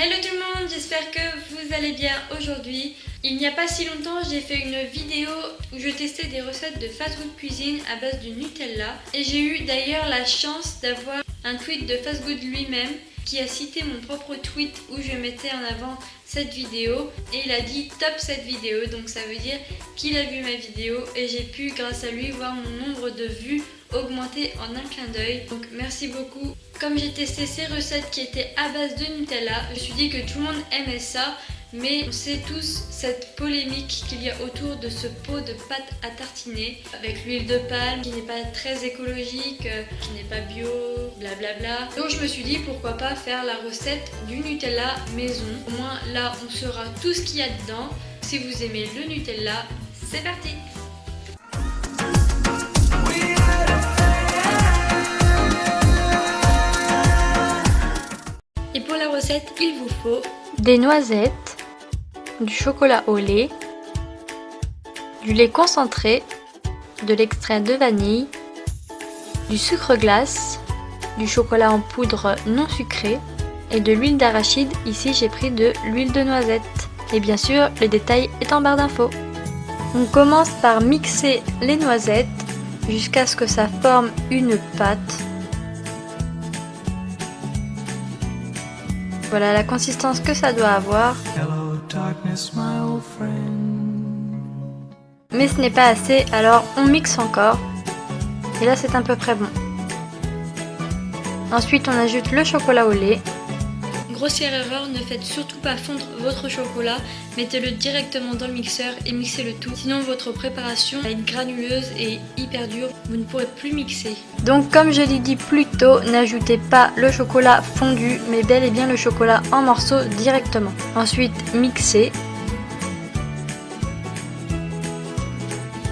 Hello tout le monde, j'espère que vous allez bien aujourd'hui. Il n'y a pas si longtemps, j'ai fait une vidéo où je testais des recettes de fast-food cuisine à base de Nutella. Et j'ai eu d'ailleurs la chance d'avoir un tweet de Fast Good lui-même qui a cité mon propre tweet où je mettais en avant cette vidéo. Et il a dit top cette vidéo, donc ça veut dire qu'il a vu ma vidéo et j'ai pu grâce à lui voir mon nombre de vues augmenter en un clin d'œil. Donc merci beaucoup. Comme j'ai testé ces recettes qui étaient à base de Nutella, je me suis dit que tout le monde aimait ça. Mais on sait tous cette polémique qu'il y a autour de ce pot de pâte à tartiner avec l'huile de palme qui n'est pas très écologique, qui n'est pas bio, blablabla. Donc je me suis dit pourquoi pas faire la recette du Nutella maison. Au moins là on saura tout ce qu'il y a dedans. Si vous aimez le Nutella, c'est parti! Et pour la recette, il vous faut des noisettes, du chocolat au lait, du lait concentré, de l'extrait de vanille, du sucre glace, du chocolat en poudre non sucré et de l'huile d'arachide. Ici j'ai pris de l'huile de noisette. Et bien sûr, le détail est en barre d'infos. On commence par mixer les noisettes jusqu'à ce que ça forme une pâte. Voilà la consistance que ça doit avoir. Mais ce n'est pas assez, alors on mixe encore. Et là c'est à peu près bon. Ensuite on ajoute le chocolat au lait. Grossière erreur, ne faites surtout pas fondre votre chocolat, mettez-le directement dans le mixeur et mixez le tout. Sinon votre préparation va être granuleuse et hyper dure, vous ne pourrez plus mixer. Donc comme je l'ai dit plus tôt, n'ajoutez pas le chocolat fondu, mais bel et bien le chocolat en morceaux directement. Ensuite mixez.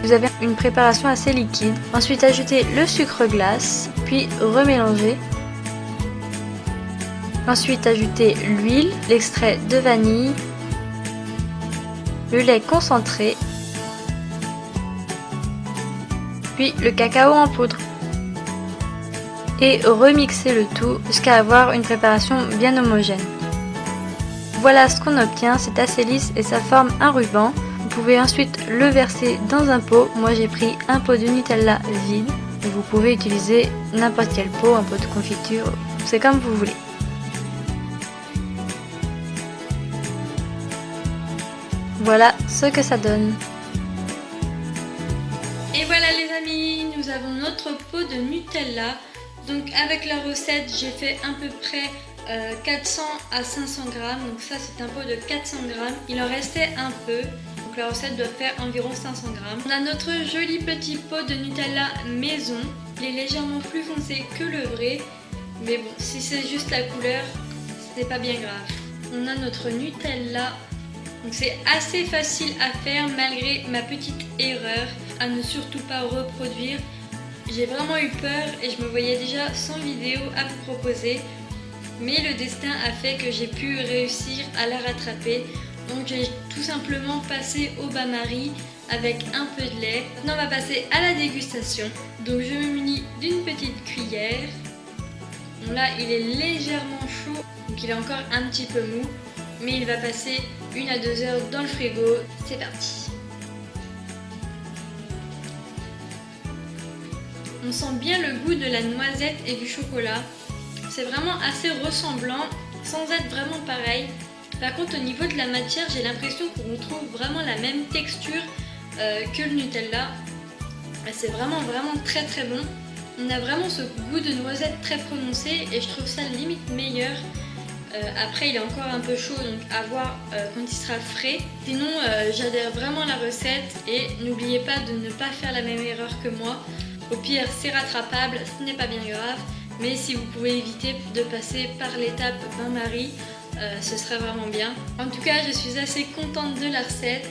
Vous avez une préparation assez liquide. Ensuite ajoutez le sucre glace, puis remélangez. Ensuite, ajoutez l'huile, l'extrait de vanille, le lait concentré, puis le cacao en poudre. Et remixez le tout jusqu'à avoir une préparation bien homogène. Voilà ce qu'on obtient, c'est assez lisse et ça forme un ruban. Vous pouvez ensuite le verser dans un pot. Moi j'ai pris un pot de Nutella vide. Et vous pouvez utiliser n'importe quel pot, un pot de confiture, c'est comme vous voulez. Voilà ce que ça donne. Et voilà les amis, nous avons notre pot de Nutella. Donc avec la recette, j'ai fait à peu près 400 à 500 grammes. Donc ça c'est un pot de 400 grammes. Il en restait un peu. Donc la recette doit faire environ 500 grammes. On a notre joli petit pot de Nutella maison. Il est légèrement plus foncé que le vrai. Mais bon, si c'est juste la couleur, c'est pas bien grave. On a notre Nutella. Donc c'est assez facile à faire malgré ma petite erreur, à ne surtout pas reproduire. J'ai vraiment eu peur et je me voyais déjà sans vidéo à vous proposer. Mais le destin a fait que j'ai pu réussir à la rattraper. Donc j'ai tout simplement passé au bain-marie avec un peu de lait. Maintenant on va passer à la dégustation. Donc je me munis d'une petite cuillère. Bon, là il est légèrement chaud, donc il est encore un petit peu mou. Mais il va passer 1 à 2 heures dans le frigo. C'est parti. On sent bien le goût de la noisette et du chocolat. C'est vraiment assez ressemblant sans être vraiment pareil. Par contre au niveau de la matière, j'ai l'impression qu'on retrouve vraiment la même texture que le Nutella. C'est vraiment très très bon. On a vraiment ce goût de noisette très prononcé et je trouve ça limite meilleur. Après il est encore un peu chaud, donc à voir quand il sera frais. Sinon j'adhère vraiment à la recette et n'oubliez pas de ne pas faire la même erreur que moi. Au pire c'est rattrapable, ce n'est pas bien grave. Mais si vous pouvez éviter de passer par l'étape bain-marie, ce serait vraiment bien. En tout cas je suis assez contente de la recette.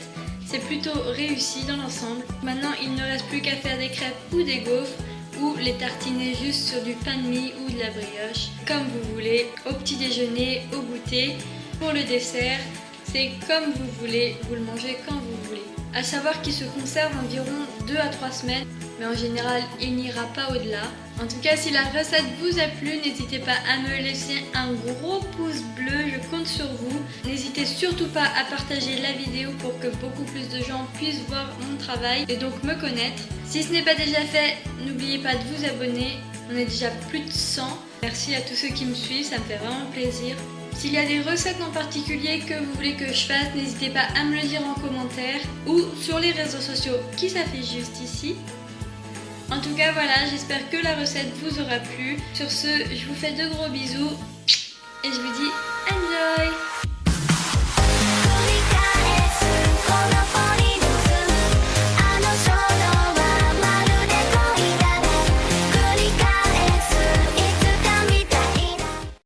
C'est plutôt réussi dans l'ensemble. Maintenant il ne reste plus qu'à faire des crêpes ou des gaufres, ou les tartiner juste sur du pain de mie ou de la brioche, comme vous voulez, au petit déjeuner, au goûter. Pour le dessert, c'est comme vous voulez, vous le mangez quand vous voulez. À savoir qu'il se conserve environ 2 à 3 semaines, mais en général il n'ira pas au-delà. En tout cas, si la recette vous a plu, n'hésitez pas à me laisser un gros pouce bleu, je compte sur vous. N'hésitez surtout pas à partager la vidéo pour que beaucoup plus de gens puissent voir mon travail et donc me connaître. Si ce n'est pas déjà fait, n'oubliez pas de vous abonner, on est déjà plus de 100. Merci à tous ceux qui me suivent, ça me fait vraiment plaisir. S'il y a des recettes en particulier que vous voulez que je fasse, n'hésitez pas à me le dire en commentaire ou sur les réseaux sociaux qui s'affichent juste ici. En tout cas voilà, j'espère que la recette vous aura plu. Sur ce, je vous fais de gros bisous et je vous dis enjoy!